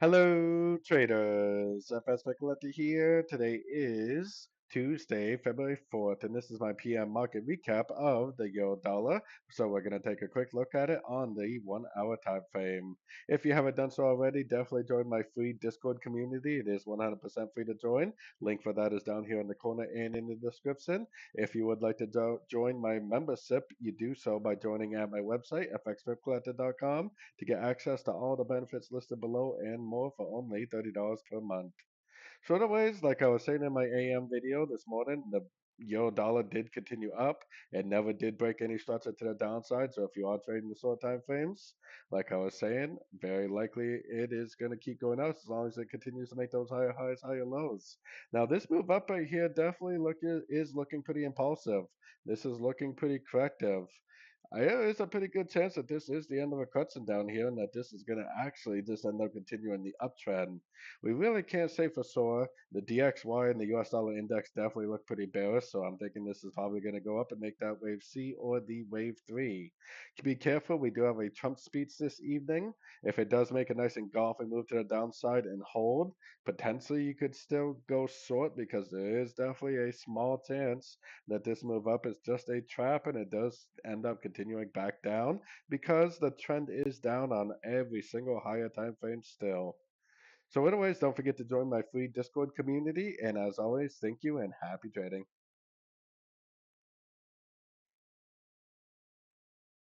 Hello, traders. FX Pip Collector here. Today is Tuesday, February 4th, and this is my PM market recap of the euro dollar. So we're going to take a quick look at it on the 1 hour time frame. If you haven't done so already, definitely join my free Discord community. It is 100% free to join. Link for that is down here in the corner and in the description. If you would like to join my membership, you do so by joining at my website, fxpipcollector.com, to get access to all the benefits listed below and more for only $30 per month. So anyways, like I was saying in my AM video this morning, the euro dollar did continue up. It never did break any structure to the downside. So if you are trading the short time frames, like I was saying, very likely it is going to keep going up as long as it continues to make those higher highs, higher lows. Now this move up right here definitely is looking pretty impulsive. This is looking pretty corrective. There's a pretty good chance that this is the end of a correction down here and that this is going to actually just end up continuing the uptrend. We really can't say for sure. The DXY and the US dollar index definitely look pretty bearish, so I'm thinking this is probably going to go up and make that wave C or the wave 3. Be careful, we do have a Trump speech this evening. If it does make a nice engulfing move to the downside and hold, potentially you could still go short because there is definitely a small chance that this move up is just a trap and it does end up continuing back down because the trend is down on every single higher time frame still. So anyways, don't forget to join my free Discord community, and as always, thank you and happy trading.